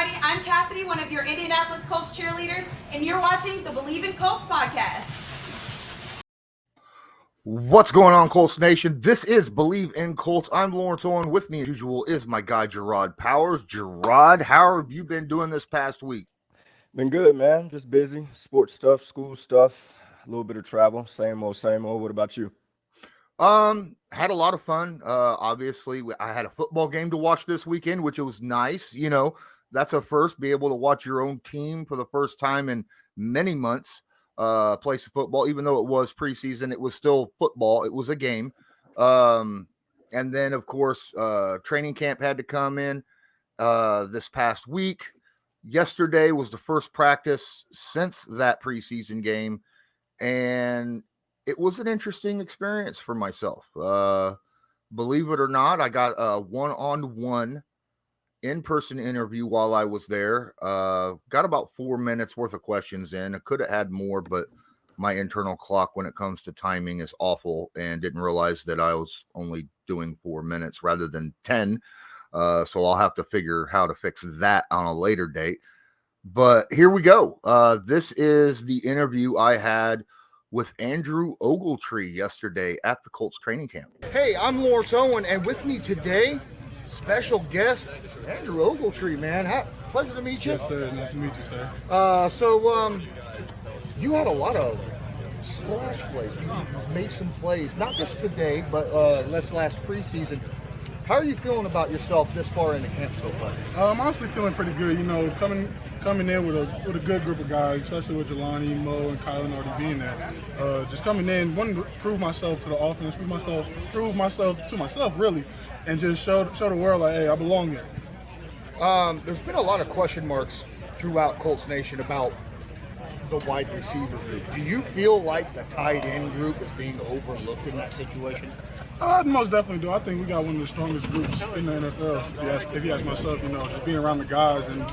everybody. I'm Cassidy, one of your Indianapolis Colts cheerleaders, and you're watching the Bleav in Colts podcast. What's going on, Colts Nation? This is Bleav in Colts. I'm Lawrence Owen. With me, as usual, is my guy, Jerraud Powers. Jerraud, how have you been doing this past week? Been good, man. Just busy. Sports stuff, school stuff, a little bit of travel. Same old, same old. What about you? Had a lot of fun. Obviously, I had a football game to watch this weekend, which was nice. You know, that's a first, be able to watch your own team for the first time in many months. Play some football, even though it was preseason, it was still football. It was a game. And then, of course, training camp had to come in this past week. Yesterday was the first practice since that preseason game, and it was an interesting experience for myself. Believe it or not, I got a one-on-one in-person interview while I was there. Got about 4 minutes worth of questions in. I could have had more, but my internal clock when it comes to timing is awful, and didn't realize that I was only doing 4 minutes rather than 10. So I'll have to figure how to fix that on a later date. But here we go. This is the interview I had with Andrew Ogletree yesterday at the Colts training camp. Hey, I'm Lawrence Owen, and with me today, special guest, Andrew Ogletree, man. Pleasure to meet you. Yes, sir. Nice to meet you, sir. So you had a lot of splash plays. You made some plays, not just today, but last preseason. How are you feeling about yourself this far in the camp so far? I'm honestly feeling pretty good. You know, coming in with a good group of guys, especially with Jelani, Mo, and Kylan already being there. Just coming in, wanting to prove myself to the offense, prove myself to myself, really, and just show the world, like, hey, I belong here. There's been a lot of question marks throughout Colts Nation about the wide receiver group. Do you feel like the tight end group is being overlooked in that situation? Most definitely do. I think we got one of the strongest groups in the NFL. If you ask myself, you know, just being around the guys and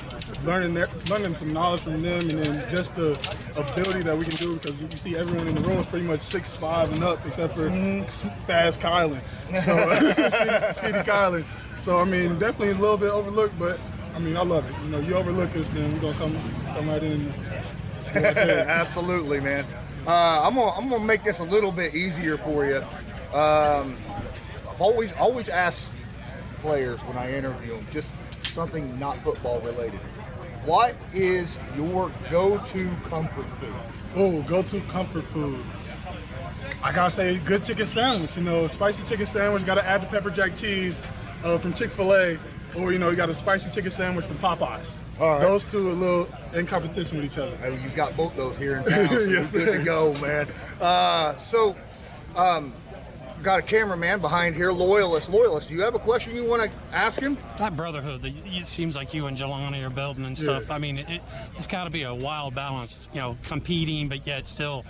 learning some knowledge from them, and then just the ability that we can do, because you see everyone in the room is pretty much 6'5" and up, except for fast Kylan. So speedy Kylan. So I mean, definitely a little bit overlooked, but I mean, I love it. You know, you overlook us, then we're gonna come right in. Absolutely, man. I'm gonna make this a little bit easier for you. I've always asked players when I interview them just something not football related. What is your go-to comfort food? Oh, go-to comfort food. I gotta say, good chicken sandwich. You know, spicy chicken sandwich. Gotta add the pepper jack cheese from Chick-fil-A, or you know, you got a spicy chicken sandwich from Popeyes. All right. Those two are a little in competition with each other. Oh, you got both those here in town. So yes, good to go, man. Got a cameraman behind here, Loyalist. Loyalist, do you have a question you want to ask him? That brotherhood that it seems like you and Jelani are building and stuff. Yeah. I mean, it's got to be a wild balance, you know, competing, but yet still.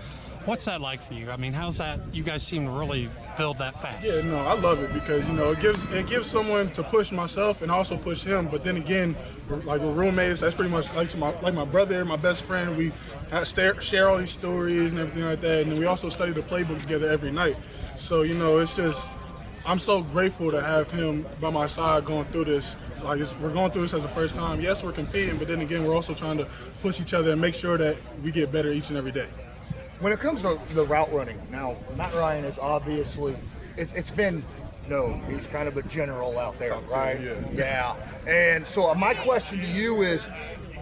What's that like for you? I mean, how's that? You guys seem to really build that fast. Yeah, no, I love it because, you know, it gives someone to push myself and also push him. But then again, we're roommates. That's pretty much like my brother, my best friend. We share all these stories and everything like that. And then we also study the playbook together every night. So, you know, it's just, I'm so grateful to have him by my side going through this. Like, we're going through this as the first time. Yes, we're competing, but then again, we're also trying to push each other and make sure that we get better each and every day. When it comes to the route running, now, Matt Ryan is obviously, it's been known. He's kind of a general out there, right? Yeah. And so my question to you is,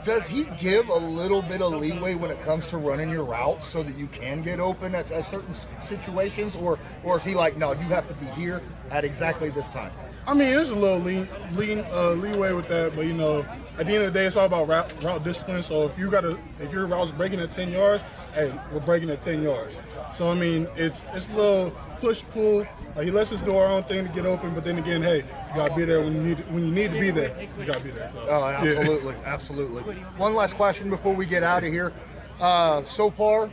does he give a little bit of leeway when it comes to running your routes so that you can get open at certain situations? Or is he like, no, you have to be here at exactly this time? I mean, there's a little leeway with that, but, you know, at the end of the day, it's all about route discipline. So if your route's breaking at 10 yards, hey, we're breaking at 10 yards. So, I mean, it's a little push-pull. He lets us do our own thing to get open, but then again, hey, you got to be there when you need to be there. You got to be there. So, oh, absolutely, yeah. Absolutely. One last question before we get out of here. So far,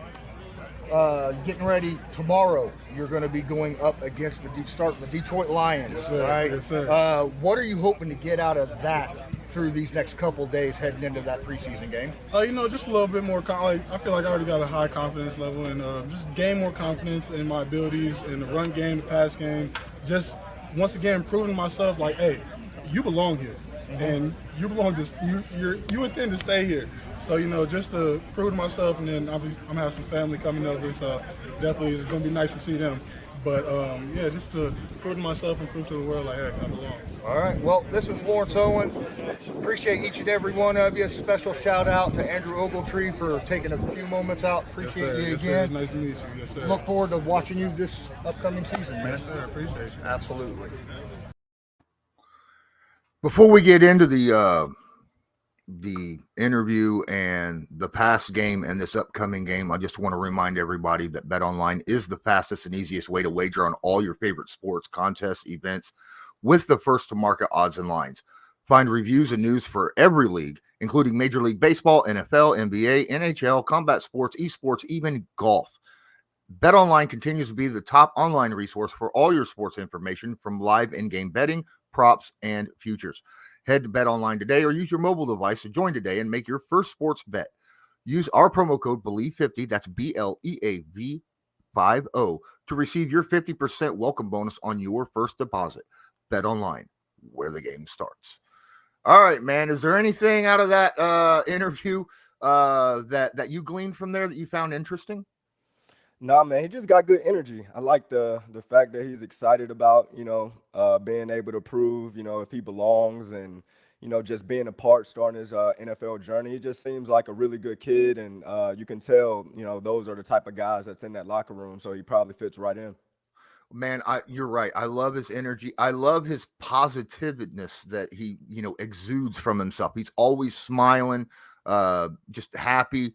getting ready tomorrow, you're going to be going up against the Detroit Lions, yes, sir. right? Yes, sir. What are you hoping to get out of that through these next couple days heading into that preseason game? You know, just a little bit more. I feel like I already got a high confidence level, and just gain more confidence in my abilities in the run game, the pass game. Just once again proving to myself, like, hey, you belong here. and you belong to you intend to stay here. So just to prove to myself, and then I'm gonna have some family coming over, so definitely it's gonna be nice to see them. But just to prove to myself and prove to the world, like, hey, I belong. All right. Well, this is Lawrence Owen. Appreciate each and every one of you. Special shout out to Andrew Ogletree for taking a few moments out. Appreciate you again. Sir. Nice to meet you. Yes, sir. Look forward to watching you this upcoming season, man. Yes, sir. Appreciate you. Absolutely. Before we get into the interview and the past game and this upcoming game, I just want to remind everybody that BetOnline is the fastest and easiest way to wager on all your favorite sports, contests, events with the first to market odds and lines. Find reviews and news for every league, including Major League Baseball, NFL, NBA, NHL, combat sports, esports, even golf. BetOnline continues to be the top online resource for all your sports information, from live in-game betting, props, and futures. Head to BetOnline today or use your mobile device to join today and make your first sports bet. Use our promo code Bleav50, that's BLEAV50, to receive your 50% welcome bonus on your first deposit. BetOnline, where the game starts. All right, man. Is there anything out of that interview that you gleaned from there that you found interesting? Nah, man, he just got good energy. I like the fact that he's excited about, being able to prove, if he belongs, and, just being a part, starting his NFL journey. He just seems like a really good kid, and you can tell, those are the type of guys that's in that locker room, so he probably fits right in. Man, you're right. I love his energy. I love his positiveness that he, exudes from himself. He's always smiling, just happy,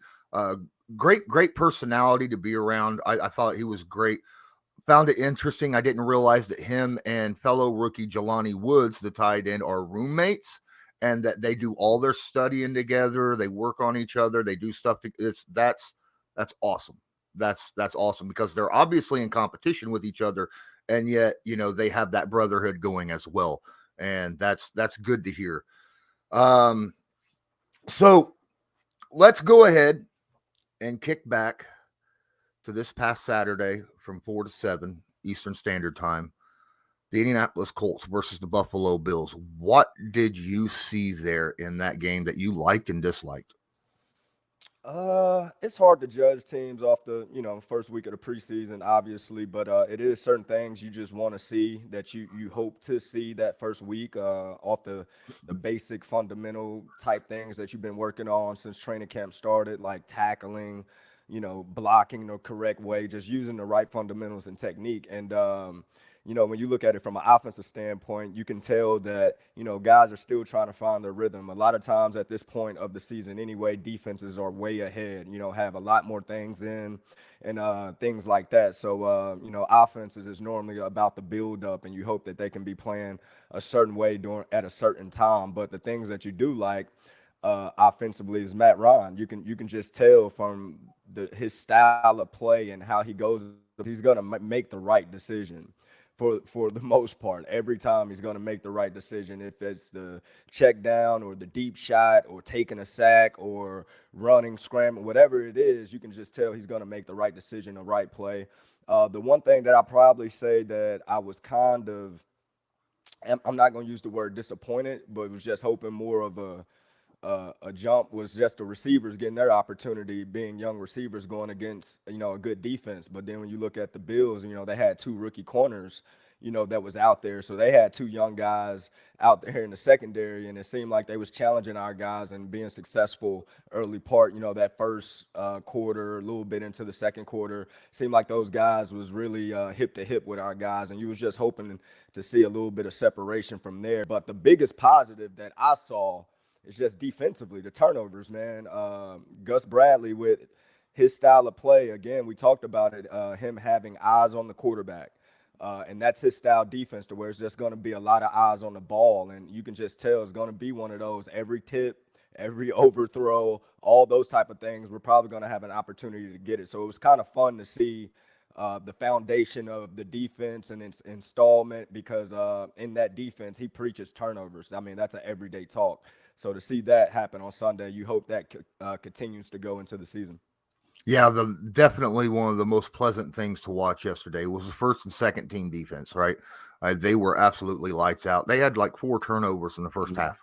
great personality to be around. I thought he was great. Found it interesting. I didn't realize that him and fellow rookie Jelani Woods, the tight end, are roommates, and that they do all their studying together. They work on each other. They do stuff. That's awesome. That's awesome, because they're obviously in competition with each other, and yet, they have that brotherhood going as well. And that's good to hear. So let's go ahead and kick back to this past Saturday from 4 to 7 Eastern Standard Time. The Indianapolis Colts versus the Buffalo Bills. What did you see there in that game that you liked and disliked? It's hard to judge teams off the, first week of the preseason, obviously, but it is certain things you just want to see that you hope to see that first week off the basic fundamental type things that you've been working on since training camp started, like tackling, blocking the correct way, just using the right fundamentals and technique. And, when you look at it from an offensive standpoint, you can tell that, guys are still trying to find their rhythm. A lot of times at this point of the season anyway, defenses are way ahead, have a lot more things in and things like that. So, offenses is normally about the build up, and you hope that they can be playing a certain way at a certain time. But the things that you do like offensively is Matt Ryan. You can just tell from his style of play and how he goes, he's going to make the right decision. For the most part, every time he's going to make the right decision, if it's the check down or the deep shot or taking a sack or running, scrambling, whatever it is, you can just tell he's going to make the right decision, the right play. The one thing that I probably say that I was kind of, I'm not going to use the word disappointed, but was just hoping more of a jump, was just the receivers getting their opportunity, being young receivers going against, a good defense. But then when you look at the Bills, they had two rookie corners, that was out there. So they had two young guys out there in the secondary, and it seemed like they was challenging our guys and being successful early part, that first quarter, a little bit into the second quarter. Seemed like those guys was really hip to hip with our guys, and you was just hoping to see a little bit of separation from there. But the biggest positive that I saw, it's just defensively, the turnovers, man. Gus Bradley, with his style of play, again, we talked about it, him having eyes on the quarterback. And that's his style defense, to where it's just going to be a lot of eyes on the ball. And you can just tell it's going to be one of those, every tip, every overthrow, all those type of things, we're probably going to have an opportunity to get it. So it was kind of fun to see the foundation of the defense and its installment, because in that defense, he preaches turnovers. I mean, that's an everyday talk. So to see that happen on Sunday, you hope that continues to go into the season. Yeah, definitely one of the most pleasant things to watch yesterday was the first and second team defense, right? They were absolutely lights out. They had like 4 turnovers in the first half.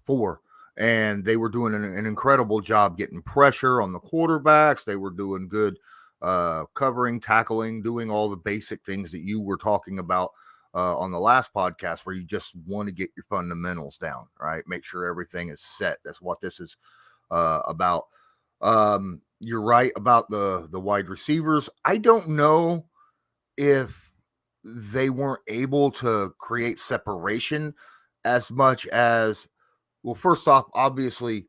4. And they were doing an incredible job getting pressure on the quarterbacks. They were doing good covering, tackling, doing all the basic things that you were talking about on the last podcast, where you just want to get your fundamentals down, right? Make sure everything is set. That's what this is about. You're right about the wide receivers. I don't know if they weren't able to create separation as much as, well, first off, obviously,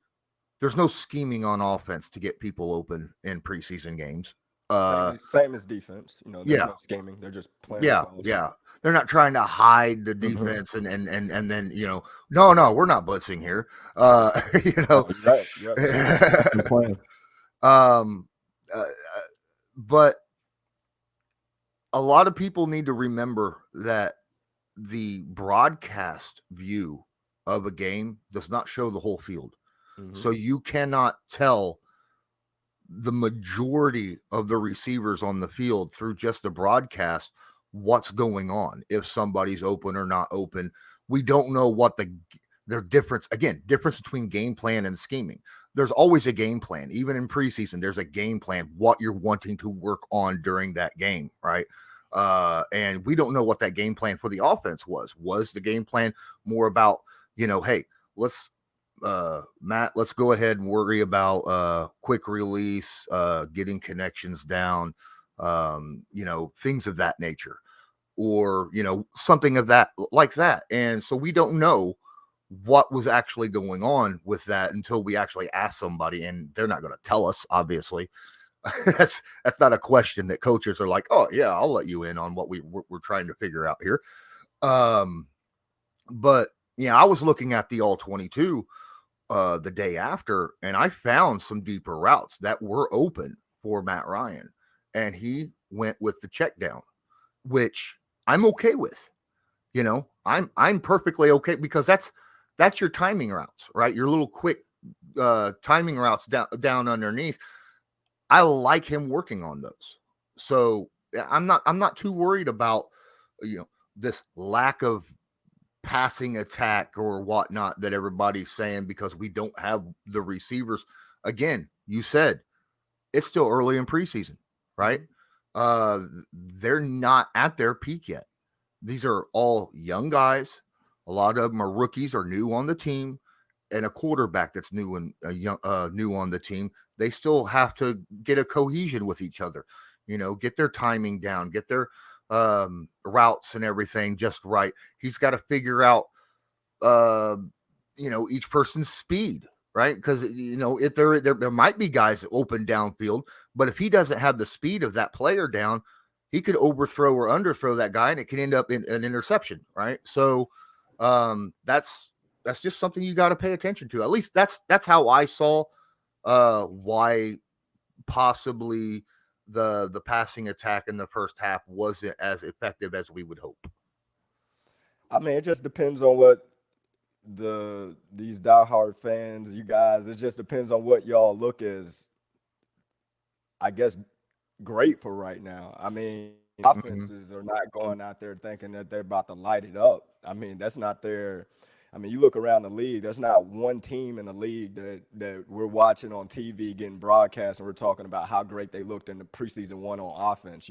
there's no scheming on offense to get people open in preseason games. Same as defense. There's no scheming. They're just playing. Yeah. They're not trying to hide the defense and then, no, we're not blitzing here. Right. But a lot of people need to remember that the broadcast view of a game does not show the whole field. So you cannot tell the majority of the receivers on the field through just the broadcast what's going on, if somebody's open or not open. We don't know what their difference between game plan and scheming. There's always a game plan. Even in preseason, there's a game plan, what you're wanting to work on during that game, right? And we don't know what that game plan for the offense was. Was the game plan more about, hey, Matt, let's go ahead and worry about quick release, getting connections down, things of that nature, or, something of that like that. And so we don't know what was actually going on with that until we actually ask somebody, and they're not going to tell us, obviously. that's not a question that coaches are like, oh yeah, I'll let you in on what we're trying to figure out here. But yeah, I was looking at the all 22 the day after, and I found some deeper routes that were open for Matt Ryan, and he went with the check down, which I'm okay with. I'm perfectly okay, because that's your timing routes, right? Your little quick timing routes down underneath. I like him working on those. So I'm not too worried about, this lack of passing attack or whatnot that everybody's saying, because we don't have the receivers. Again, you said it's still early in preseason, right? They're not at their peak yet. These are all young guys. A lot of them are rookies or new on the team, and a quarterback that's new and new on the team. They still have to get a cohesion with each other, get their timing down, get their routes and everything just right. He's got to figure out, each person's speed, right? Because, if there might be guys that open downfield, but if he doesn't have the speed of that player down, he could overthrow or underthrow that guy, and it can end up in an interception, right? So that's just something you got to pay attention to. At least that's how I saw why possibly the passing attack in the first half wasn't as effective as we would hope. I mean, it just depends on what these diehard fans, you guys, it just depends on what y'all look as, I guess, great for right now. I mean, offenses are not going out there thinking that they're about to light it up. I mean, that's not their. I mean, you look around the league, there's not one team in the league that we're watching on TV getting broadcast and we're talking about how great they looked in the preseason one on offense.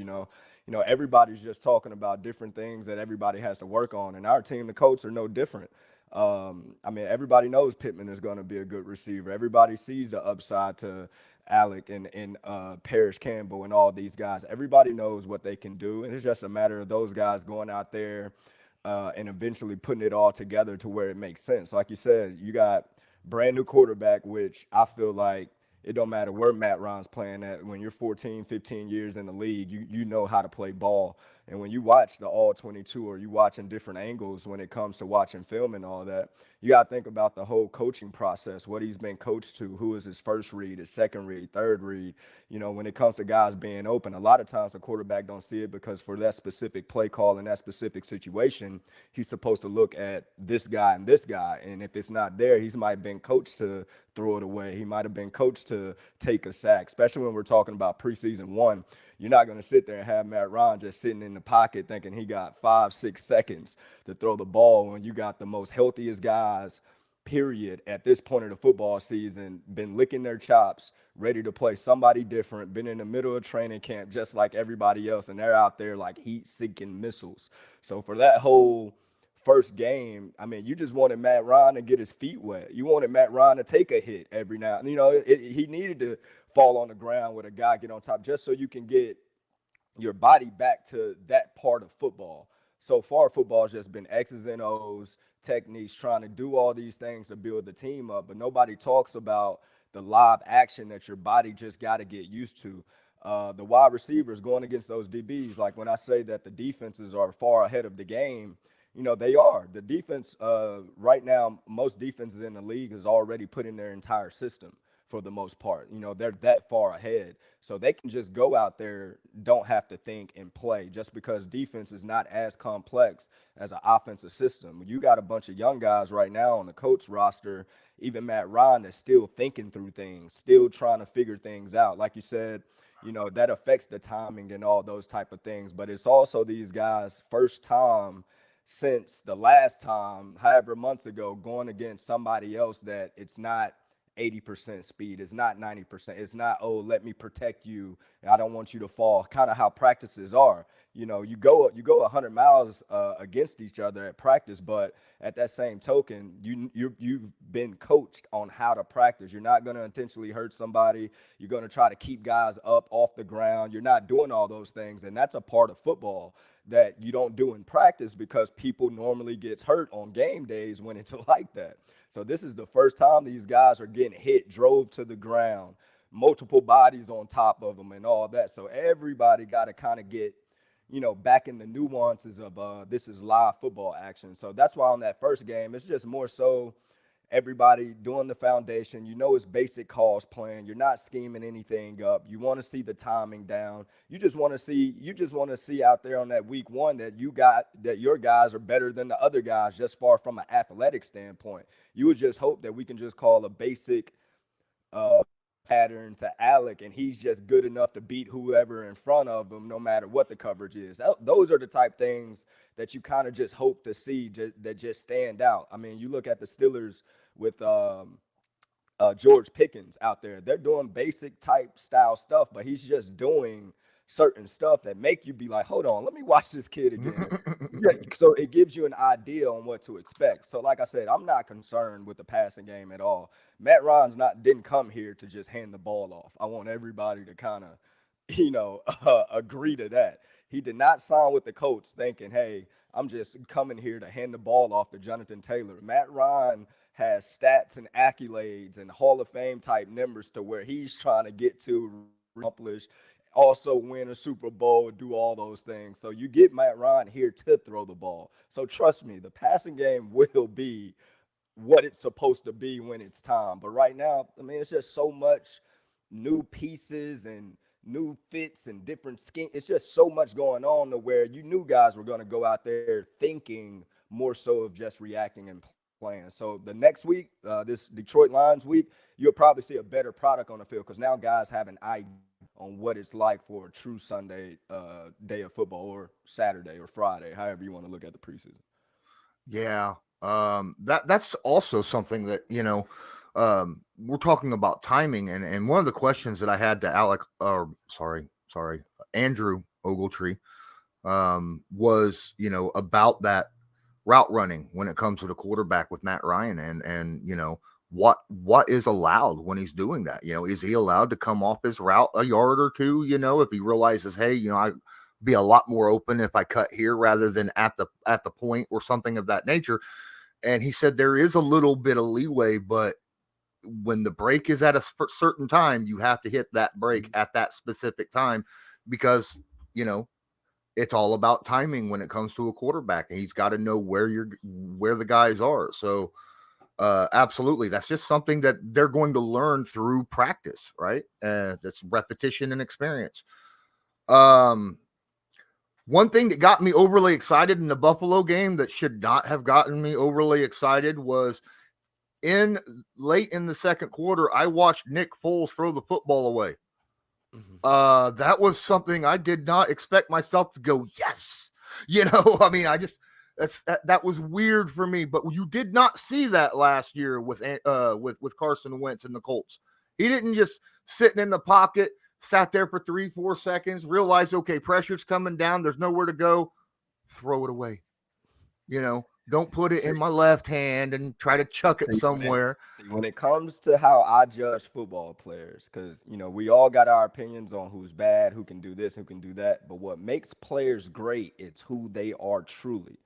Everybody's just talking about different things that everybody has to work on. And our team, the Colts, are no different. I mean, everybody knows Pittman is going to be a good receiver. Everybody sees the upside to Alec and Parrish Campbell and all these guys. Everybody knows what they can do. And it's just a matter of those guys going out there and eventually putting it all together to where it makes sense. Like you said, you got brand new quarterback, which I feel like it don't matter where Matt Ryan's playing at. When you're 14, 15 years in the league, you know how to play ball. And when you watch the all 22 or you watching different angles when it comes to watching film and all that, you got to think about the whole coaching process, what he's been coached to, who is his first read, his second read, third read. When it comes to guys being open, a lot of times the quarterback don't see it because for that specific play call and that specific situation, he's supposed to look at this guy and this guy. And if it's not there, he's might have been coached to throw it away. He might have been coached to take a sack, especially when we're talking about preseason one. You're not going to sit there and have Matt Ryan just sitting in the pocket thinking he got 5-6 seconds to throw the ball when you got the most healthiest guys period, at this point of the football season, been licking their chops, ready to play somebody different, been in the middle of training camp just like everybody else, and they're out there like heat-seeking missiles. So for that whole first game, I mean, you just wanted Matt Ryan to get his feet wet. You wanted Matt Ryan to take a hit every now. You know, he needed to fall on the ground with a guy get on top just so you can get your body back to that part of football. So far, football has just been X's and O's, techniques, trying to do all these things to build the team up. But nobody talks about the live action that your body just got to get used to. The wide receivers going against those DBs, like when I say that the defenses are far ahead of the game, you know, they are. The defense right now, most defenses in the league is already put in their entire system for the most part. You know, they're that far ahead. So they can just go out there, don't have to think and play, just because defense is not as complex as an offensive system. You got a bunch of young guys right now on the Colts roster, even Matt Ryan, that's still thinking through things, still trying to figure things out. Like you said, you know, that affects the timing and all those type of things. But it's also these guys' first time since the last time, however months ago, going against somebody else that it's not 80% speed, it's not 90%, it's not, oh, let me protect you, I don't want you to fall, kind of how practices are. You know, you go 100 miles against each other at practice, but at that same token, you've been coached on how to practice. You're not going to intentionally hurt somebody. You're going to try to keep guys up off the ground. You're not doing all those things, and that's a part of football that you don't do in practice because people normally gets hurt on game days when it's like that. So this is the first time these guys are getting hit, drove to the ground, multiple bodies on top of them and all that. So everybody got to kind of get, you know, back in the nuances of this is live football action. So that's why on that first game, it's just more so everybody doing the foundation. You know, it's basic calls playing. You're not scheming anything up. You want to see the timing down. You just want to see out there on that week one that your guys are better than the other guys, just far from an athletic standpoint. You would just hope that we can just call a basic pattern to Alec, and he's just good enough to beat whoever in front of him, no matter what the coverage is. Those are the type things that you kind of just hope to see that just stand out. I mean, you look at the Steelers with George Pickens out there. They're doing basic type style stuff, but he's just doing certain stuff that make you be like, hold on, let me watch this kid again. Yeah, so it gives you an idea on what to expect. So like I said, I'm not concerned with the passing game at all. Matt Ryan's didn't come here to just hand the ball off. I want everybody to kind of, you know, agree to that. He did not sign with the Colts thinking, hey, I'm just coming here to hand the ball off to Jonathan Taylor. Matt Ryan has stats and accolades and Hall of Fame type numbers to where he's trying to get to accomplish, also win a Super Bowl, do all those things. So you get Matt Ryan here to throw the ball. So trust me, the passing game will be what it's supposed to be when it's time. But right now, I mean, it's just so much new pieces and new fits and different schemes. It's just so much going on to where you knew guys were going to go out there thinking more so of just reacting and playing. So the next week, this Detroit Lions week, you'll probably see a better product on the field because now guys have an idea on what it's like for a true Sunday day of football, or Saturday or Friday, however you want to look at the preseason. Yeah. That's also something that, you know, we're talking about timing, and one of the questions that I had to Andrew Ogletree, was, you know, about that route running when it comes to the quarterback with Matt Ryan, and, you know, what is allowed when he's doing that. You know, is he allowed to come off his route a yard or two, you know, if he realizes, hey, you know, I'd be a lot more open if I cut here rather than at the point or something of that nature. And he said there is a little bit of leeway, but when the break is at a certain time, you have to hit that break at that specific time, because, you know, it's all about timing when it comes to a quarterback, and he's got to know where the guys are. So absolutely, that's just something that they're going to learn through practice, right? That's repetition and experience. One thing that got me overly excited in the Buffalo game that should not have gotten me overly excited was late in the second quarter, I watched Nick Foles throw the football away. Mm-hmm. That was something I did not expect myself to go, yes. You know, I mean, That was weird for me. But you did not see that last year with Carson Wentz and the Colts. He didn't just sitting in the pocket, sat there for 3-4 seconds, realized, okay, pressure's coming down, there's nowhere to go, throw it away. Don't put it in my left hand and try to chuck it somewhere. When it comes to how I judge football players, because, we all got our opinions on who's bad, who can do this, who can do that. But what makes players great, it's who they are truly.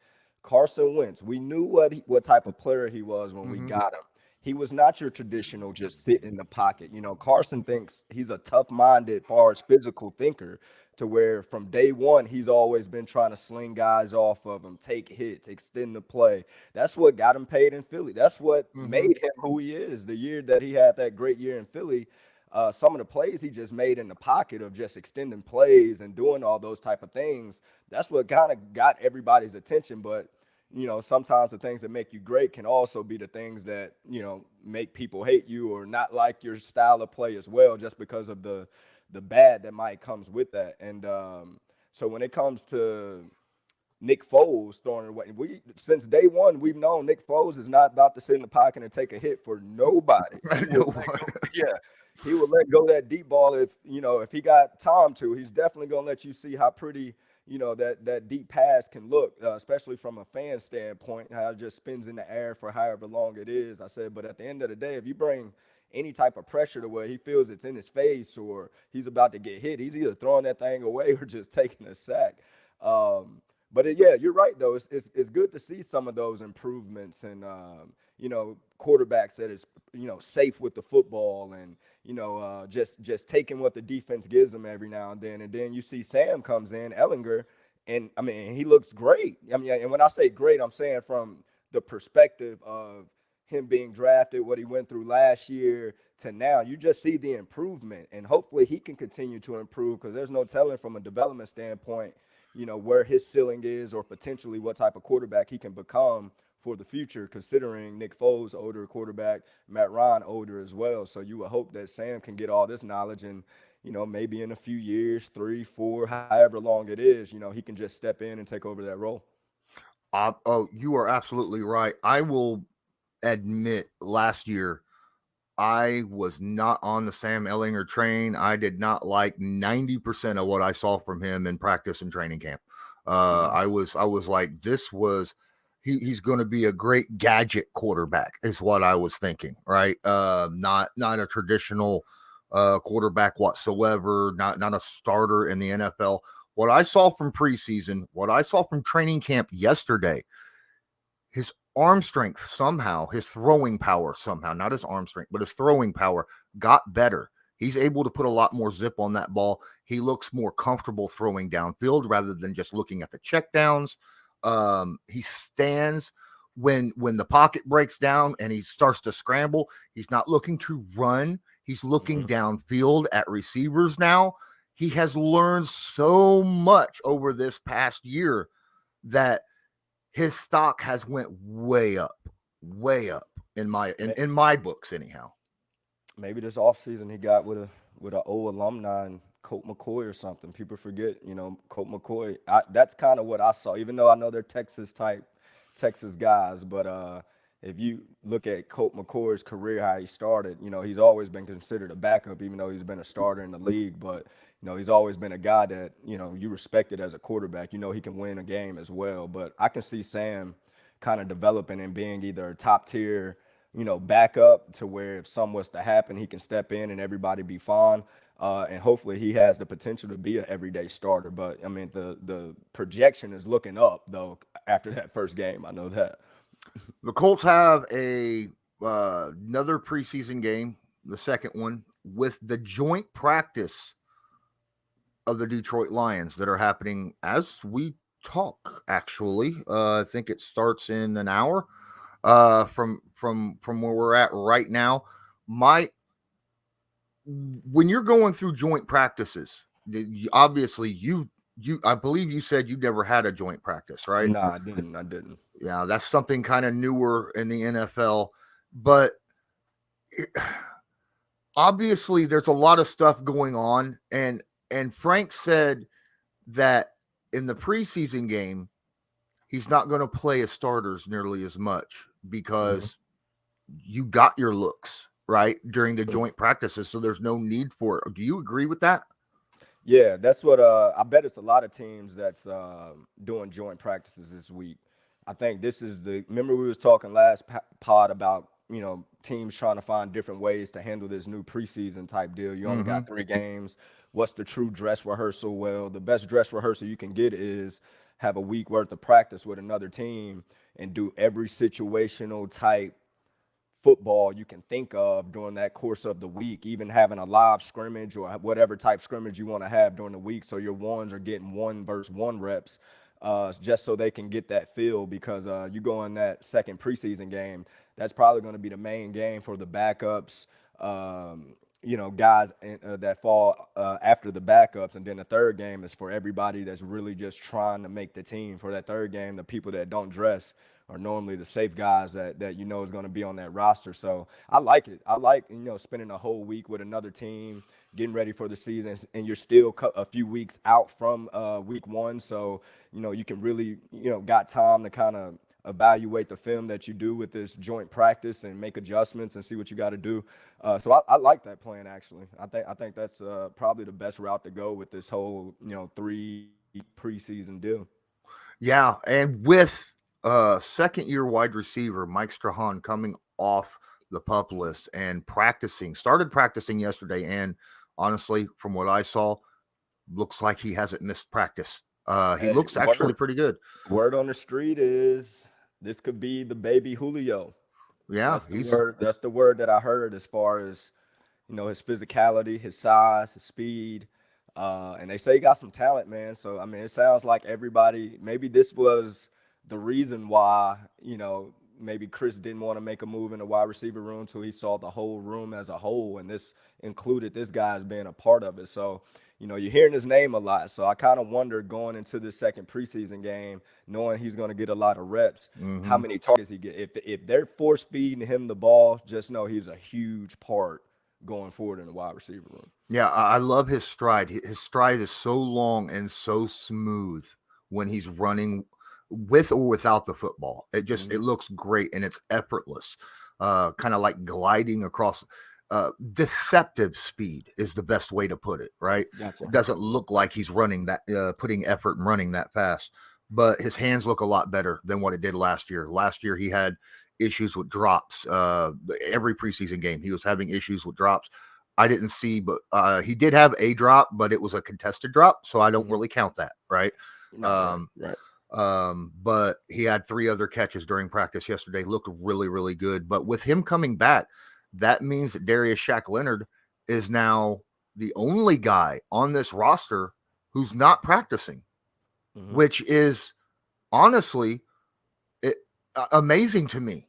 Carson Wentz, we knew what type of player he was when we got him. He was not your traditional just sit in the pocket. Carson thinks he's a tough-minded, far as physical thinker, to where from day one, he's always been trying to sling guys off of him, take hits, extend the play. That's what got him paid in Philly. That's what made him who he is. The year that he had that great year in Philly, some of the plays he just made in the pocket of just extending plays and doing all those type of things, that's what kind of got everybody's attention. But sometimes the things that make you great can also be the things that, make people hate you or not like your style of play as well, just because of the bad that might comes with that. And so when it comes to Nick Foles throwing it away, since day one, we've known Nick Foles is not about to sit in the pocket and take a hit for nobody. He will let go that deep ball if he got time to. He's definitely going to let you see how pretty that deep pass can look, especially from a fan standpoint, how it just spins in the air for however long it is. I said, but at the end of the day, if you bring any type of pressure to where he feels it's in his face or he's about to get hit, he's either throwing that thing away or just taking a sack. But you're right, though. It's good to see some of those improvements and, quarterbacks that is, safe with the football and, just taking what the defense gives them every now and then. And then you see Sam comes in, Ellinger, and, he looks great. And when I say great, I'm saying from the perspective of him being drafted, what he went through last year to now, you just see the improvement. And hopefully he can continue to improve because there's no telling from a development standpoint, where his ceiling is or potentially what type of quarterback he can become for the future, considering Nick Foles, older quarterback, Matt Ryan, older as well. So you would hope that Sam can get all this knowledge and, maybe in a few years, 3, 4, however long it is, he can just step in and take over that role. You are absolutely right. I will admit last year I was not on the Sam Ellinger train. I did not like 90% of what I saw from him in practice and training camp. I was like, he's going to be a great gadget quarterback is what I was thinking, right? Not a traditional quarterback whatsoever, not a starter in the NFL. What I saw from preseason, what I saw from training camp yesterday, his arm strength somehow, his throwing power somehow, not his arm strength, but his throwing power got better. He's able to put a lot more zip on that ball. He looks more comfortable throwing downfield rather than just looking at the checkdowns. He stands when the pocket breaks down and he starts to scramble. He's not looking to run. He's looking downfield at receivers now. He has learned so much over this past year that his stock has went way up in my books anyhow. Maybe this offseason he got with an old alumni and Colt McCoy or something. People forget, Colt McCoy. That's kind of what I saw, even though I know they're Texas guys. But if you look at Colt McCoy's career, how he started, he's always been considered a backup, even though he's been a starter in the league. But, he's always been a guy that, you respected as a quarterback. He can win a game as well. But I can see Sam kind of developing and being either a top tier, backup to where if something was to happen, he can step in and everybody be fine. And hopefully he has the potential to be an everyday starter. But, the projection is looking up, though, after that first game. I know that. The Colts have another preseason game, the second one, with the joint practice of the Detroit Lions that are happening as we talk, actually. I think it starts in an hour from where we're at right now. When you're going through joint practices, obviously I Bleav you said you never had a joint practice, right? No, I didn't. Yeah, that's something kind of newer in the NFL, but obviously there's a lot of stuff going on. And Frank said that in the preseason game, he's not going to play his starters nearly as much because Mm-hmm. you got your looks right during the joint practices. So there's no need for it. Do you agree with that? Yeah, that's what I bet it's a lot of teams that's doing joint practices this week. I think this is remember we was talking last pod about, teams trying to find different ways to handle this new preseason type deal. You only got 3 games. What's the true dress rehearsal? Well, the best dress rehearsal you can get is have a week worth of practice with another team and do every situational type football you can think of during that course of the week, even having a live scrimmage or whatever type scrimmage you want to have during the week. So your ones are getting 1-versus-1 reps, just so they can get that feel, because you go in that second preseason game, that's probably going to be the main game for the backups, guys that fall after the backups. And then the third game is for everybody that's really just trying to make the team. For that third game, the people that don't dress are normally the safe guys that is going to be on that roster. So I like it. I like, spending a whole week with another team, getting ready for the season, and you're still a few weeks out from week 1. So, you can really, got time to kind of evaluate the film that you do with this joint practice and make adjustments and see what you got to do. So I like that plan, actually. I think that's probably the best route to go with this whole, 3 preseason deal. Yeah. And with second-year wide receiver Mike Strahan coming off the PUP list and started practicing yesterday, and honestly, from what I saw, looks like he hasn't missed practice. He looks actually pretty good. Word on the street is this could be the baby Julio. Yeah, that's the word that I heard, as far as, his physicality, his size, his speed. And they say he got some talent, man. So, I mean, it sounds like everybody, maybe this was the reason why, maybe Chris didn't want to make a move in the wide receiver room until he saw the whole room as a whole. And this included this guy as being a part of it. So, you're hearing his name a lot. So I kind of wonder, going into this second preseason game, knowing he's going to get a lot of reps, how many targets he get. If they're force feeding him the ball, just know he's a huge part going forward in the wide receiver room. Yeah, I love his stride. His stride is so long and so smooth when he's running with or without the football. It just it looks great, and it's effortless. Kind of like gliding across. Deceptive speed is the best way to put it, right? Gotcha. Doesn't look like he's running that, putting effort and running that fast, but his hands look a lot better than what it did last year. Last year, he had issues with drops. Every preseason game, he was having issues with drops. I didn't see, but he did have a drop, but it was a contested drop, so I don't really count that, right? Right. But he had 3 other catches during practice yesterday. Looked really, really good. But with him coming back, that means that Darius Leonard is now the only guy on this roster who's not practicing, which is honestly amazing to me.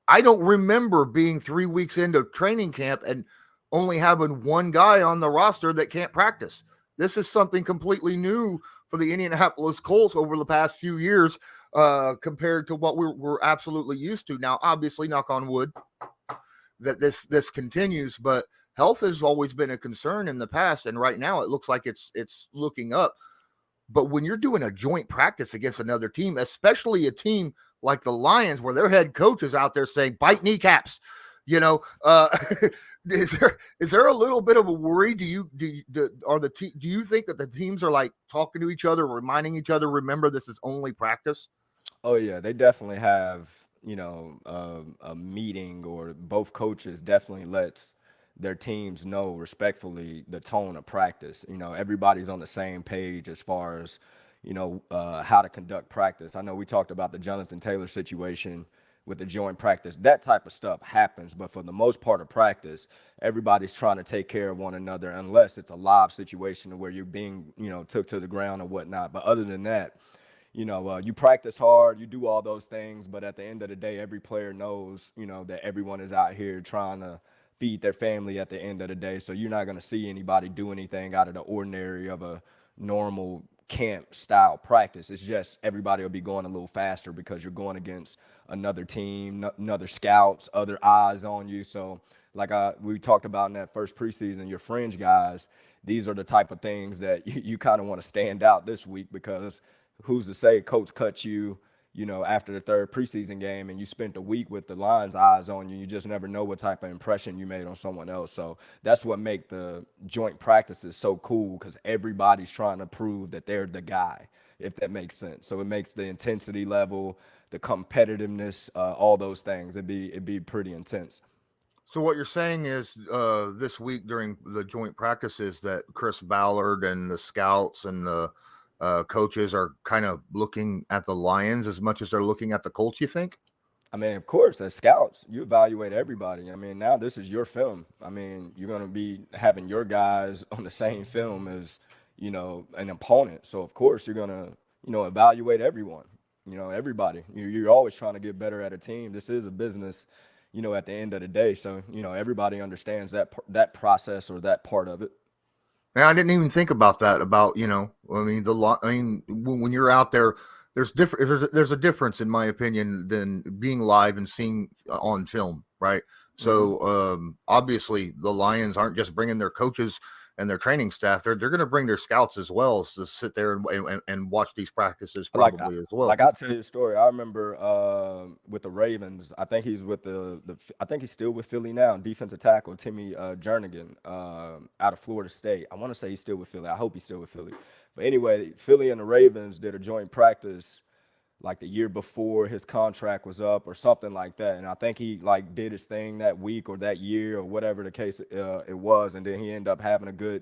I don't remember being 3 weeks into training camp and only having one guy on the roster that can't practice. This is something completely new for the Indianapolis Colts over the past few years, compared to what we're absolutely used to. Now, obviously, knock on wood, that this continues, but health has always been a concern in the past, and right now it looks like it's looking up. But when you're doing a joint practice against another team, especially a team like the Lions, where their head coach is out there saying bite kneecaps, is there a little bit of a worry? Do you think that the teams are like talking to each other, reminding each other, remember this is only practice? Oh yeah, they definitely have, a meeting, or both coaches definitely lets their teams know respectfully the tone of practice. Everybody's on the same page as far as, how to conduct practice. I know we talked about the Jonathan Taylor situation with the joint practice. That type of stuff happens, but for the most part of practice, everybody's trying to take care of one another, unless it's a live situation where you're being, took to the ground or whatnot. But other than that, you practice hard, you do all those things, but at the end of the day, every player knows, that everyone is out here trying to feed their family at the end of the day. So you're not going to see anybody do anything out of the ordinary of a normal camp style practice. It's just everybody will be going a little faster because you're going against another team, another scouts, other eyes on you. So like we talked about in that first preseason, your fringe guys, these are the type of things that you kind of want to stand out this week, because who's to say coach cut you, after the third preseason game and you spent a week with the Lions' eyes on you, you just never know what type of impression you made on someone else. So that's what make the joint practices so cool, because everybody's trying to prove that they're the guy, if that makes sense. So it makes the intensity level, the competitiveness, all those things, it'd be pretty intense. So what you're saying is this week during the joint practices that Chris Ballard and the scouts and the coaches are kind of looking at the Lions as much as they're looking at the Colts, you think? I mean, of course, as scouts, you evaluate everybody. I mean, now this is your film. I mean, you're going to be having your guys on the same film as, an opponent. So, of course, you're going to, evaluate everyone, everybody. You're always trying to get better at a team. This is a business, at the end of the day. So, everybody understands that process or that part of it. Man, I didn't even think about that. When you're out there, there's a difference, in my opinion, than being live and seeing on film, right? So obviously, the Lions aren't just bringing their coaches and their training staff; they're going to bring their scouts as well to sit there and watch these practices probably as well. Like, I'll tell you a story. I remember with the Ravens. I think he's with I think he's still with Philly now. Defensive tackle Timmy Jernigan out of Florida State. I want to say he's still with Philly. I hope he's still with Philly. But anyway, Philly and the Ravens did a joint practice like the year before his contract was up or something like that. And I think he did his thing that week or that year or whatever the case it was. And then he ended up having a good,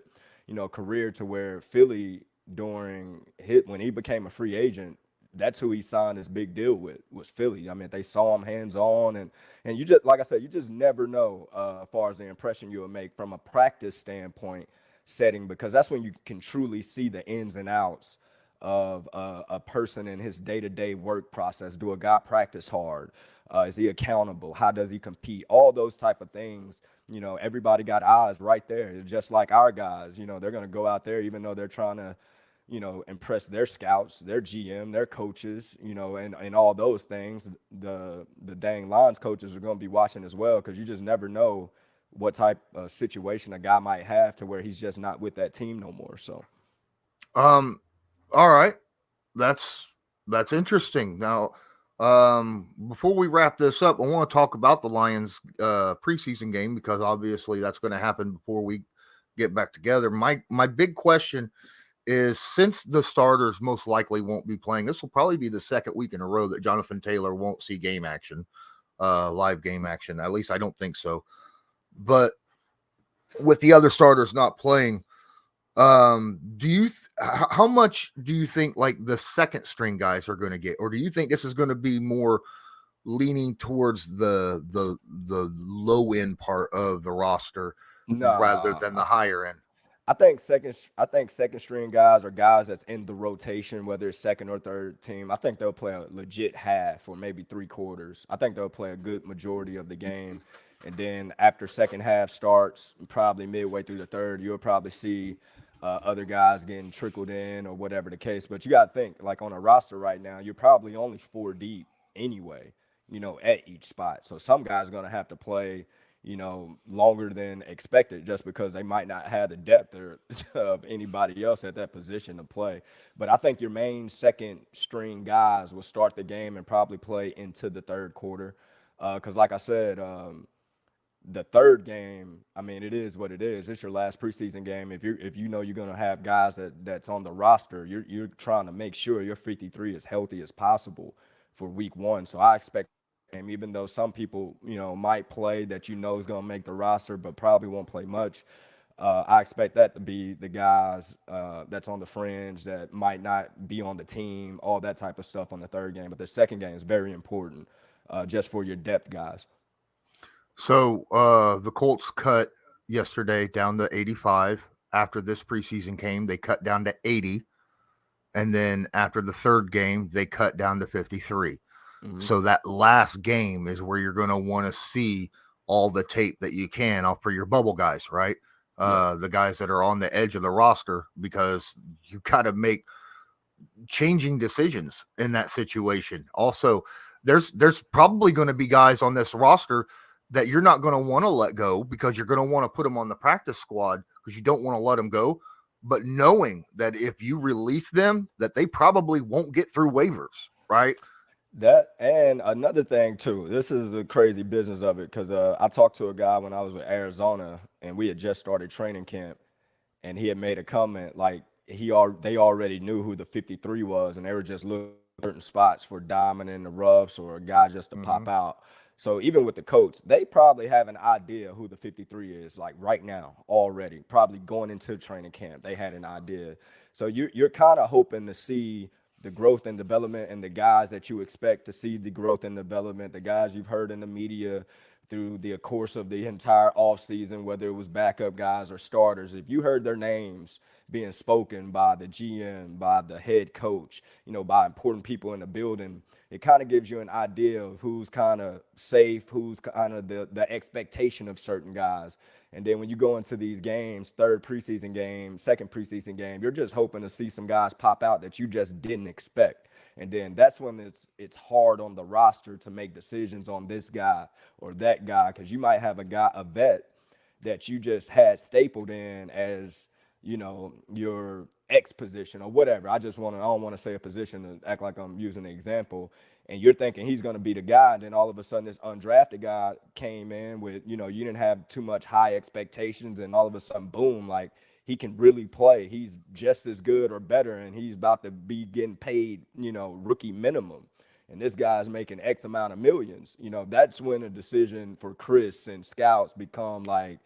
career to where Philly when he became a free agent, that's who he signed his big deal with, was Philly. I mean, they saw him hands on and you just, like I said, you just never know as far as the impression you'll make from a practice standpoint setting, because that's when you can truly see the ins and outs of a person in his day-to-day work process. Do a guy practice hard? Is he accountable? How does he compete? All those type of things, everybody got eyes right there. It's just like our guys, they're going to go out there even though they're trying to, impress their scouts, their GM, their coaches, and all those things. The dang Lions coaches are going to be watching as well, because you just never know what type of situation a guy might have to where he's just not with that team no more. So, all right, that's interesting. Now, before we wrap this up, I want to talk about the Lions preseason game, because obviously that's going to happen before we get back together. My big question is, since the starters most likely won't be playing, this will probably be the second week in a row that Jonathan Taylor won't see game action, live game action. At least I don't think so. But with the other starters not playing, how much do you think like the second string guys are going to get, or do you think this is going to be more leaning towards the low end part of the roster rather than the higher end? I think second string guys are guys that's in the rotation, whether it's second or third team. I think they'll play a legit half or maybe 3/4. I think they'll play a good majority of the game. And then after second half starts, probably midway through the third, you'll probably see other guys getting trickled in or whatever the case. But you got to think, like on a roster right now, you're probably only 4 deep anyway, at each spot. So some guys are going to have to play, longer than expected, just because they might not have the depth of anybody else at that position to play. But I think your main second string guys will start the game and probably play into the third quarter. Because like I said, the third game, I mean, it is what it is. It's your last preseason game. If you're going to have guys that's on the roster, you're trying to make sure your 53 is healthy as possible for week 1. So I expect, even though some people, might play that is going to make the roster but probably won't play much, I expect that to be the guys that's on the fringe that might not be on the team, all that type of stuff on the third game. But the second game is very important just for your depth guys. So the Colts cut yesterday down to 85. After this preseason game, they cut down to 80. And then after the third game, they cut down to 53. Mm-hmm. So that last game is where you're going to want to see all the tape that you can for your bubble guys, right? Yeah. The guys that are on the edge of the roster, because you got to make changing decisions in that situation. Also, there's probably going to be guys on this roster that you're not going to want to let go, because you're going to want to put them on the practice squad because you don't want to let them go. But knowing that if you release them, that they probably won't get through waivers, right? That and another thing too. This is the crazy business of it because I talked to a guy when I was with Arizona, and we had just started training camp, and he had made a comment like they already knew who the 53 was, and they were just looking at certain spots for diamond in the roughs or a guy just to pop out. So even with the Colts, they probably have an idea who the 53 is, like right now already. Probably going into training camp, they had an idea. So you're kind of hoping to see the growth and development and the guys that you expect to see the growth and development, the guys you've heard in the media through the course of the entire offseason, whether it was backup guys or starters. If you heard their names being spoken by the GM, by the head coach, by important people in the building, it kind of gives you an idea of who's kind of safe, who's kind of the expectation of certain guys. And then when you go into these games, third preseason game, second preseason game, you're just hoping to see some guys pop out that you just didn't expect. And then that's when it's hard on the roster to make decisions on this guy or that guy, because you might have a vet that you just had stapled in as, your X position or whatever. I don't want to say a position to act like I'm using an example. And you're thinking he's going to be the guy. And then all of a sudden this undrafted guy came in with, you didn't have too much high expectations. And all of a sudden, boom, like he can really play. He's just as good or better. And he's about to be getting paid, rookie minimum. And this guy's making X amount of millions. That's when a decision for Chris and scouts become like,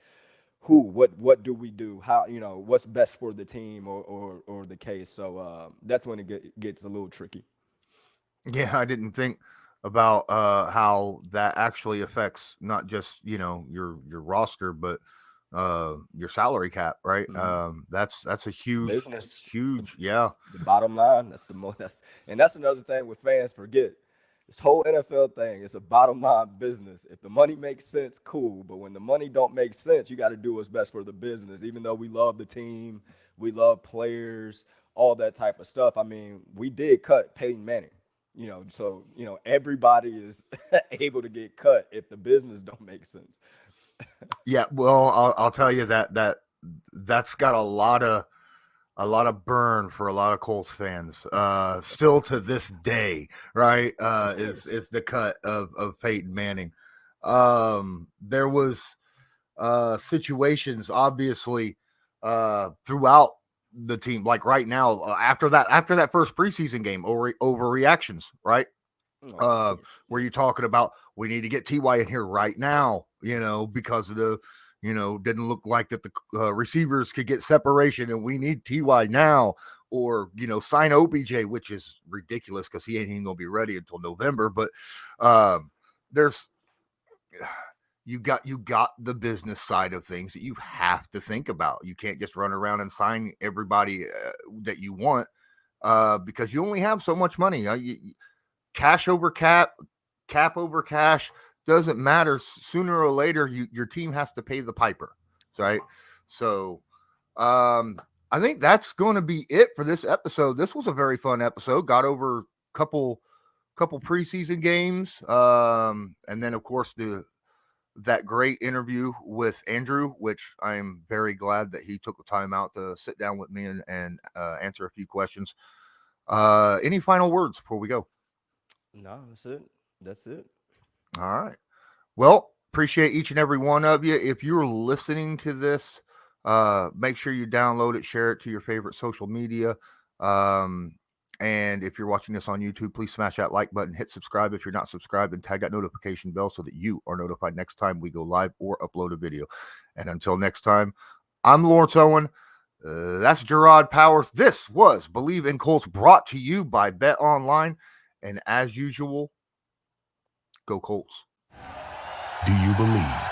what do we do? How, what's best for the team or the case. So that's when it gets a little tricky. Yeah, I didn't think about how that actually affects not just, your roster, but your salary cap, right? That's a huge business. Yeah. The bottom line, that's another thing with fans forget. This whole NFL thing is a bottom line business. If the money makes sense, cool. But when the money don't make sense, you got to do what's best for the business. Even though we love the team, we love players, all that type of stuff. I mean, we did cut Peyton Manning, so, everybody is able to get cut if the business don't make sense. Yeah. Well, I'll tell you that's got a lot of burn for a lot of Colts fans, still to this day, right? Is the cut of Peyton Manning. There was situations obviously throughout the team, like right now, after that first preseason game, overreactions, right? Where you're talking about we need to get TY in here right now, because of the didn't look like that the receivers could get separation and we need TY now, or, sign OBJ, which is ridiculous because he ain't even going to be ready until November. But you got the business side of things that you have to think about. You can't just run around and sign everybody that you want because you only have so much money. Cash over cap over cash. Doesn't matter. Sooner or later, your team has to pay the piper, right? So, I think that's going to be it for this episode. This was a very fun episode. Got over a couple preseason games, and then of course that great interview with Andrew, which I'm very glad that he took the time out to sit down with me and answer a few questions. Any final words before we go? No, that's it. All right. Well, appreciate each and every one of you. If you're listening to this, make sure you download it, share it to your favorite social media. And if you're watching this on YouTube, please smash that like button, hit subscribe if you're not subscribed, and tag that notification bell so that you are notified next time we go live or upload a video. And until next time, I'm Lawrence Owen. That's Jerraud Powers. This was Bleav in Colts, brought to you by Bet Online. And as usual, go Colts. Do you believe?